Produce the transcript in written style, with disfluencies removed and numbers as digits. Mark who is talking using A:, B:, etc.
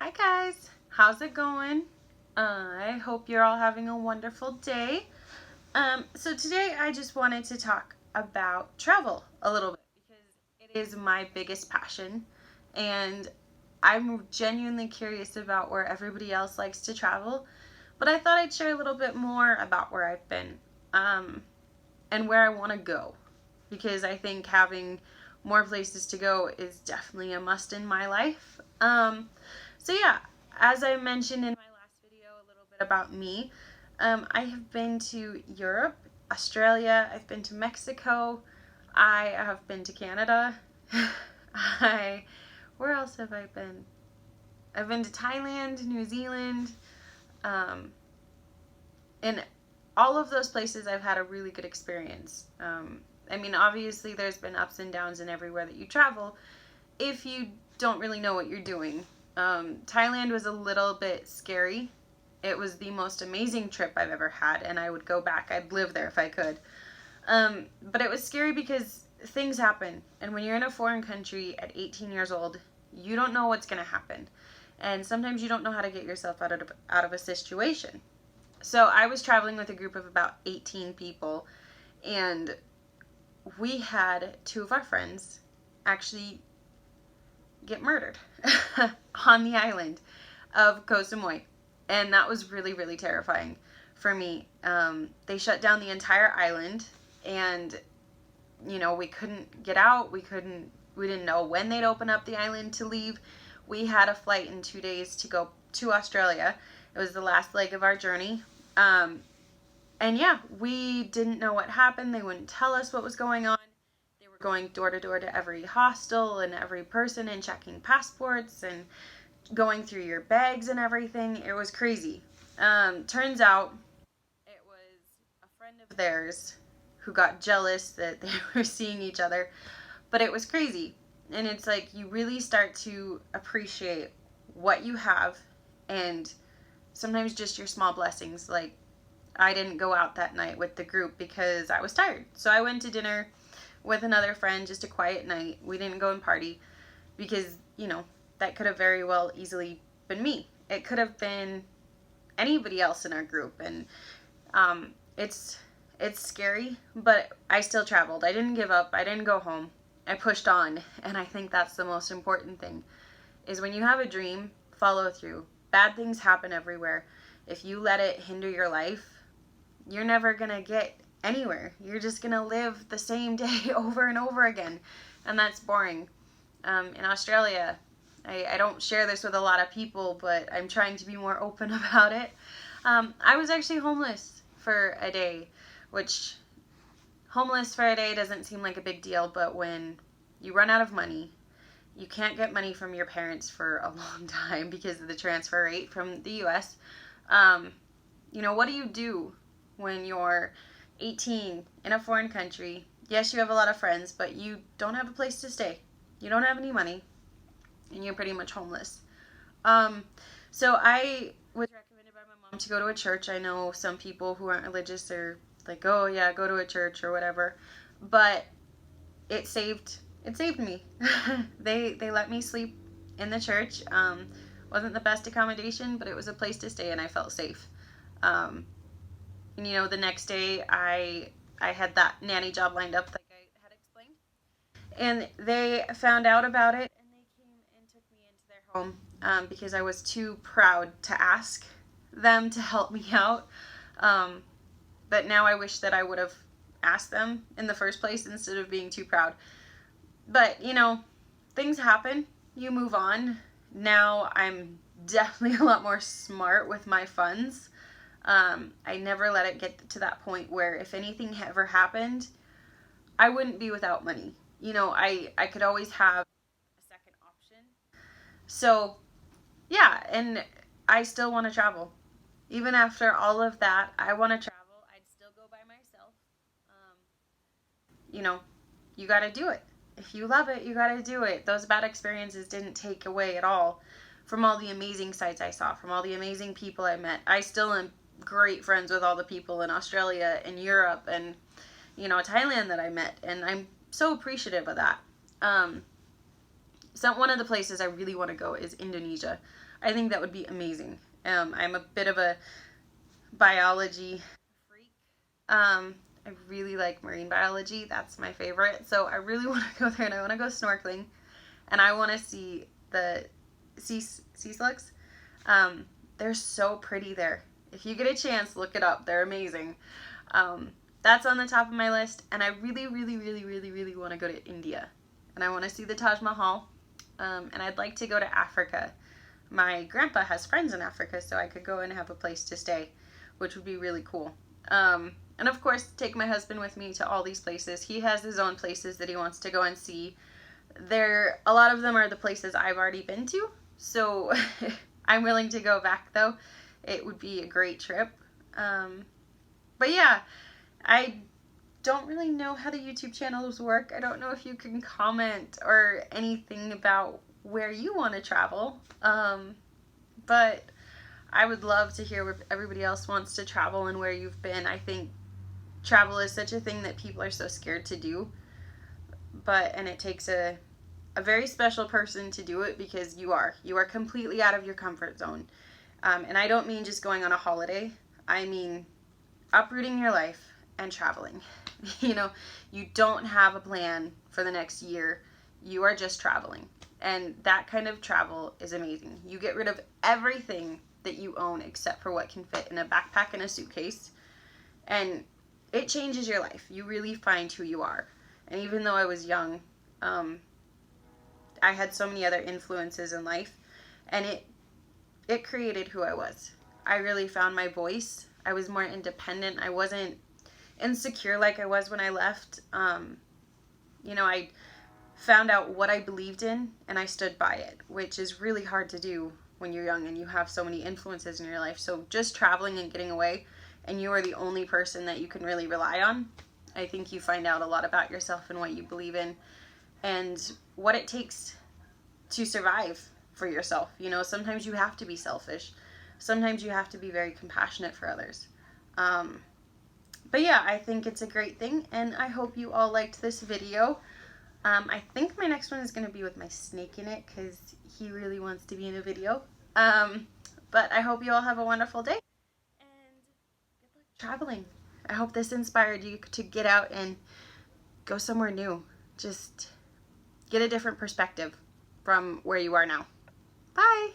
A: Hi guys, how's it going? I hope you're all having a wonderful day. So today I just wanted to talk about travel a little bit because it is my biggest passion and I'm genuinely curious about where everybody else likes to travel, but I thought I'd share a little bit more about where I've been um, and where I want to go because I think having more places to go is definitely a must in my life. So yeah, as I mentioned in my last video a little bit about me, I have been to Europe, Australia, I've been to Mexico, I have been to Canada. I Where else have I been? I've been to Thailand, New Zealand, um, and all of those places I've had a really good experience. I mean, obviously, there's been ups and downs in everywhere that you travel if you don't really know what you're doing. Thailand was a little bit scary. It was the most amazing trip I've ever had, and I would go back. I'd live there if I could. But it was scary because things happen, and when you're in a foreign country at 18 years old, you don't know what's going to happen, and sometimes you don't know how to get yourself out of a situation. So I was traveling with a group of about 18 people, and we had two of our friends actually get murdered on the island of Koh Samui. And that was really, really terrifying for me. They shut down the entire island, and, we couldn't get out. We didn't know when they'd open up the island to leave. We had a flight in 2 days to go to Australia. It was the last leg of our journey. And yeah, we didn't know what happened. They wouldn't tell us what was going on. They were going door to door to every hostel and every person and checking passports and going through your bags and everything. It was crazy. Turns out it was a friend of theirs who got jealous that they were seeing each other, but it was crazy. And it's like you really start to appreciate what you have and sometimes just your small blessings. Like, I didn't go out that night with the group because I was tired. So I went to dinner with another friend, just a quiet night. We didn't go and party because, that could have very well easily been me. It could have been anybody else in our group. And it's scary, but I still traveled. I didn't give up. I didn't go home. I pushed on. And I think that's the most important thing is when you have a dream, follow through. Bad things happen everywhere. If you let it hinder your life, you're never going to get anywhere. You're just going to live the same day over and over again. And that's boring. In Australia, I don't share this with a lot of people, but I'm trying to be more open about it. I was actually homeless for a day, which homeless for a day doesn't seem like a big deal, but when you run out of money, you can't get money from your parents for a long time because of the transfer rate from the US. What do you do when you're 18 in a foreign country? Yes, you have a lot of friends, but you don't have a place to stay. You don't have any money, and you're pretty much homeless. So I was recommended by my mom to go to a church. I know some people who aren't religious are like, oh yeah, go to a church or whatever, but it saved me. They let me sleep in the church. Wasn't the best accommodation, but it was a place to stay, and I felt safe. And the next day I had that nanny job lined up like I had explained, and they found out about it, and they came and took me into their home because I was too proud to ask them to help me out. But now I wish that I would have asked them in the first place instead of being too proud. But, things happen. You move on. Now I'm definitely a lot more smart with my funds. I never let it get to that point where if anything ever happened, I wouldn't be without money. I could always have a second option. So, yeah, and I still want to travel. Even after all of that, I want to travel. I'd still go by myself. Um, you know, you got to do it. If you love it, you got to do it. Those bad experiences didn't take away at all from all the amazing sights I saw, from all the amazing people I met. I still am great friends with all the people in Australia and Europe and, Thailand that I met. And I'm so appreciative of that. So one of the places I really want to go is Indonesia. I think that would be amazing. I'm a bit of a biology freak. I really like marine biology. That's my favorite. So I really want to go there, and I want to go snorkeling, and I want to see the sea slugs. They're so pretty there. If you get a chance, look it up. They're amazing. That's on the top of my list, and I really, really, really, really, really want to go to India, and I want to see the Taj Mahal, and I'd like to go to Africa. My grandpa has friends in Africa, so I could go and have a place to stay, which would be really cool. And of course, take my husband with me to all these places. He has his own places that he wants to go and see. A lot of them are the places I've already been to, so I'm willing to go back though. It would be a great trip. But yeah, I don't really know how the YouTube channels work. I don't know if you can comment or anything about where you want to travel. But I would love to hear where everybody else wants to travel and where you've been. I think travel is such a thing that people are so scared to do. And it takes a very special person to do it, because you are completely out of your comfort zone. And I don't mean just going on a holiday. I mean uprooting your life and traveling. You know, you don't have a plan for the next year. You are just traveling. And that kind of travel is amazing. You get rid of everything that you own except for what can fit in a backpack and a suitcase. And it changes your life. You really find who you are. And even though I was young, I had so many other influences in life, and it created who I was. I really found my voice. I was more independent. I wasn't insecure like I was when I left. You know, I found out what I believed in, and I stood by it, which is really hard to do when you're young and you have so many influences in your life. So just traveling and getting away, and you are the only person that you can really rely on, I think you find out a lot about yourself and what you believe in and what it takes to survive for yourself. You know, sometimes you have to be selfish. Sometimes you have to be very compassionate for others. But yeah, I think it's a great thing, and I hope you all liked this video. I think my next one is going to be with my snake in it, because he really wants to be in a video. But I hope you all have a wonderful day, and good luck traveling. I hope this inspired you to get out and go somewhere new. Just get a different perspective from where you are now. Bye!